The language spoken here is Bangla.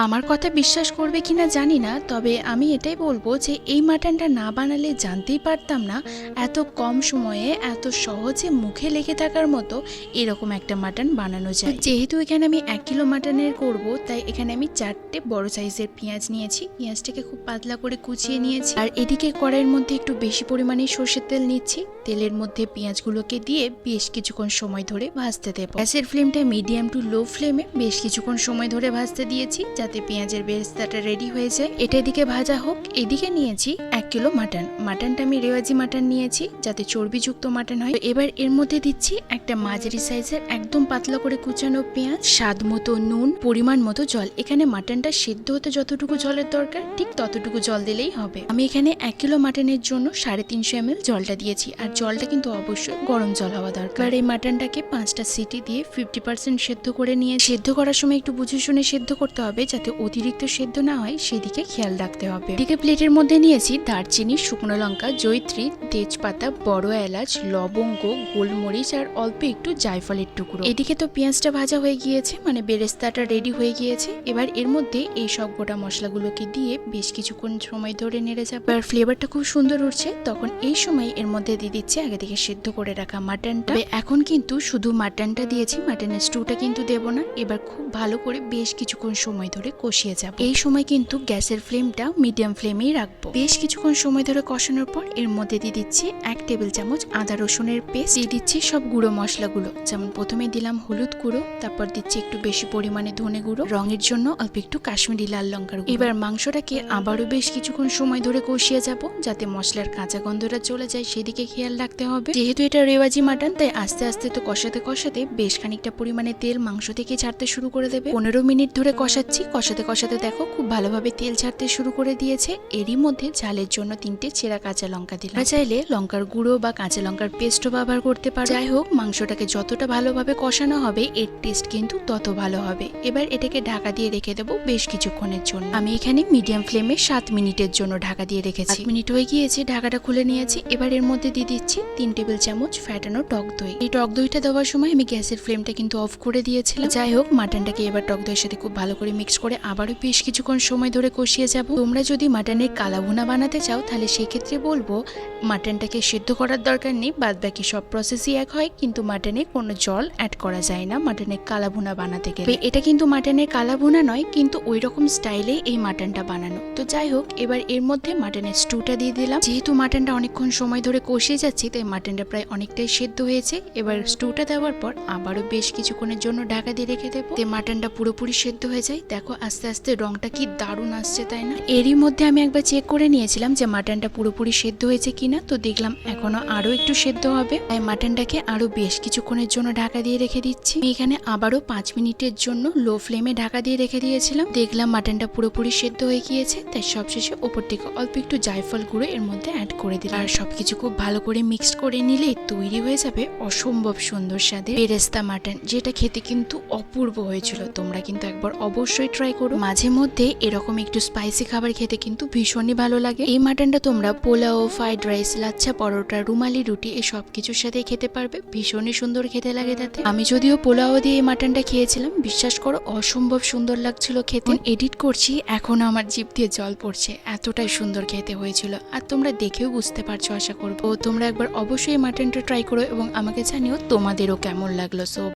আমার কথা বিশ্বাস করবে কিনা জানি না, তবে আমি এটাই বলবো যে এই মাটনটা না বানালে জানতেই পারতাম না এত কম সময়ে এত সহজে মুখে লেগে থাকার মতো এরকম একটা মাটন বানানো যায়। যেহেতু এখানে আমি 1 কিলো মাটনের করব, তাই এখানে আমি 4টে বড় সাইজের পেঁয়াজ নিয়েছি। পেঁয়াজটাকে খুব পাতলা করে কুচিয়ে নিয়েছি। আর এদিকে কড়াইয়ের মধ্যে একটু বেশি পরিমাণে সর্ষের তেল নিচ্ছি। তেলের মধ্যে পেঁয়াজগুলোকে দিয়ে বেশ কিছুক্ষণ সময় ধরে ভাজতে দেব। গ্যাসের ফ্লেমটা মিডিয়াম টু লো ফ্লেমে বেশ কিছুক্ষণ সময় ধরে ভাজতে দিয়েছি, যাতে পেঁয়াজের বেরেস্তাটা রেডি হয়ে যায়। এটা এদিকে ভাজা হোক। এদিকে নিয়েছি 1 কিলো মাটন। মাটনটা আমি রেওয়াজি মাটন নিয়েছি, যাতে চর্বিযুক্ত মাটন হয়। এবার এর মধ্যে দিচ্ছি একটা মাঝারি সাইজের একদম পাতলা করে কুচানো পেঁয়াজ, স্বাদ মতো নুন, পরিমাণ মতো জল। এখানে মাটনটা সেদ্ধ হতে যতটুকু জলের দরকার ঠিক ততটুকু জল দিলেই হবে। আমি এখানে 1 কিলো মাটনের জন্য 350 ml জলটা দিয়েছি, আর জলটা কিন্তু অবশ্যই গরম জল হওয়া দরকার। এই মাটনটাকে 5টা সিটি দিয়ে 50% সেদ্ধ করে নিয়ে, সেদ্ধ করার সময় একটু বুঝে শুনে সেদ্ধ করতে হবে, যাতে অতিরিক্ত সেদ্ধ না হয় সেদিকে খেয়াল রাখতে হবে। এদিকে প্লেটের মধ্যে নিয়েছি দারচিনি, শুকনো লঙ্কা, জয়িত্রী, তেজপাতা, বড় এলাচ, লবঙ্গ, গোলমরিচ আর অল্প একটু জায়ফলের টুকরো। এদিকে তো পেঁয়াজটা ভাজা হয়ে গিয়েছে, মানে বেরেস্তাটা রেডি হয়ে গিয়েছে। এবার এর মধ্যে এই সব গোটা মশলাগুলোকে দিয়ে বেশ কিছুক্ষণ সময় ধরে নেড়ে যাবে। আর ফ্লেভারটা খুব সুন্দর উঠছে, তখন এই সময় এর মধ্যে দিয়ে দিচ্ছে আগে থেকে সেদ্ধ করে রাখা মাটনটা। এখন কিন্তু শুধু মাটনটা দিয়েছি, মাটনের স্টুটা কিন্তু দেব না। এবার খুব ভালো করে বেশ কিছুক্ষণ সময় ধরে কষিয়ে যাব। এই সময় কিন্তু গ্যাসের ফ্লেমটা মিডিয়াম ফ্লেমেই রাখবো। বেশ কিছুক্ষণ সময় ধরে কষানোর পর এর মধ্যে দিয়ে দিচ্ছি 1 টেবিল চামচ আদা রসুনের পেস্ট, দিয়ে দিচ্ছি সব গুঁড়ো মশলাগুলো। যেমন প্রথমে দিলাম হলুদ গুঁড়ো, তারপর দিচ্ছি একটু বেশি পরিমাণে ধনে গুঁড়ো, রঙের জন্য অল্প একটু কাশ্মীরি লাল লঙ্কার গুঁড়ো। এবার মাংসটাকে আবারও বেশ কিছুক্ষণ সময় ধরে কষিয়ে যাব, যাতে মশলার কাঁচা গন্ধটা চলে যায় সেদিকে খেয়াল রাখতে হবে। যেহেতু এটা রেওয়াজি মাটন, তাই আস্তে আস্তে তো কষাতে কষাতে বেশ খানিকটা পরিমাণে তেল মাংস থেকে ছাড়তে শুরু করে দেবে। 15 মিনিট ধরে কষাচ্ছি। কষাতে কষাতে দেখো খুব ভালোভাবে তেল ছাড়তে শুরু করে দিয়েছে। এরই মধ্যে ঝালের জন্য 3টে চেরা কাঁচা লঙ্কা দিলাম। চাইলে লঙ্কার গুঁড়ো বা কাঁচা লঙ্কার পেস্টও ব্যবহার করতে পারো। যাই হোক, মাংসটাকে যতটা ভালোভাবে কষানো হবে এর টেস্ট কিন্তু তত ভালো হবে। এবার এটাকে ঢাকা দিয়ে রেখে দেবো বেশ কিছুক্ষণের জন্য। আমি এখানে মিডিয়াম ফ্লেমে 7 মিনিটের জন্য ঢাকা দিয়ে রেখেছি। 7 মিনিট হয়ে গিয়েছে, ঢাকাটা খুলে নিয়েছি। এবার এর মধ্যে দিয়ে দিচ্ছি 3 টেবিল চামচ ফ্যাটানো টক দই। এই টক দইটা দেওয়ার সময় আমি গ্যাসের ফ্লেমটা কিন্তু অফ করে দিয়েছিলাম। যাই হোক, মাটনটাকে এবার টক দইয়ের সাথে খুব ভালো করে মিক্স করে আবারও বেশ কিছুক্ষণ সময় ধরে কষিয়ে যাব। তোমরা যদি মাটনের কালাভুনা বানাতে চাও, তাহলে সেক্ষেত্রে বলবো মাটনটাকে সেদ্ধ করার দরকার নেই, বাদ বাকি সব প্রসেসই এক হয়, কিন্তু মাটনে কোনো জল অ্যাড করা যায় না মাটনের কালাভুনা বানাতে গেলে। এটা কিন্তু মাটনের কালাভুনা নয়, কিন্তু ওই রকম স্টাইলেই এই মাটনটা বানানো। তো যাই হোক, এবার এর মধ্যে মাটনের স্টুটা দিয়ে দিলাম। যেহেতু মাটনটা অনেকক্ষণ সময় ধরে কষিয়ে যাচ্ছি, তাই মাটনটা প্রায় অনেকটাই সেদ্ধ হয়েছে। এবার স্টুটা দেওয়ার পর আবারও বেশ কিছুক্ষণের জন্য ঢাকা দিয়ে রেখে দেবো, তে মাটনটা পুরোপুরি সেদ্ধ হয়ে যায়। দেখো আস্তে আস্তে রংটা কি দারুণ আসছে, তাই না? এরই মধ্যে আমি একবার চেক করে নিয়েছিলাম যে মাটনটা পুরোপুরি সেদ্ধ হয়েছে কিনা, তো দেখলাম এখনো আরো একটু সেদ্ধ হবে। তাই মাটনটাকে আরো বেশ কিছুক্ষণের জন্য ঢাকা দিয়ে রেখে দিচ্ছি। আমি এখানে আবারও 5 মিনিটের জন্য লো ফ্লেমে ঢাকা দিয়ে রেখে দিয়েছিলাম। দেখলাম মাটনটা পুরোপুরি সেদ্ধ হয়ে গিয়েছে, তাই সবশেষে ওপর থেকে অল্প একটু জায়ফল গুঁড়ো এর মধ্যে অ্যাড করে দিলাম। আর সবকিছু খুব ভালো করে মিক্সড করে নিলেই তৈরি হয়ে যাবে অসম্ভব সুন্দর স্বাদের বেরেস্তা মাটন, যেটা খেতে কিন্তু অপূর্ব হয়েছিল। তোমরা কিন্তু একবার অবশ্যই ট্রাই করো। মাঝে মধ্যে এরকম একটু স্পাইসি খাবার খেতে কিন্তু ভীষণই ভালো লাগে। এই মাটনটা তোমরা পোলাও, ফ্রাইড রাইস, লাচ্ছা পরোটা, রুমালি রুটি এই সব কিছুর সাথে খেতে পারবে। ভীষণই সুন্দর খেতে লাগে তাতে। আমি যদিও পোলাও দিয়ে এই মাটনটা খেয়েছিলাম, বিশ্বাস করো অসম্ভব সুন্দর লাগছিল খেতে। এডিট করছি, এখন আমার জিভ দিয়ে জল পড়ছে, এতটাই সুন্দর খেতে হয়েছিল। আর তোমরা দেখেও বুঝতে পারছো আশা করবো। তোমরা একবার অবশ্যই মাটনটা ট্রাই করো এবং আমাকে জানিও তোমাদেরও কেমন লাগলো। সো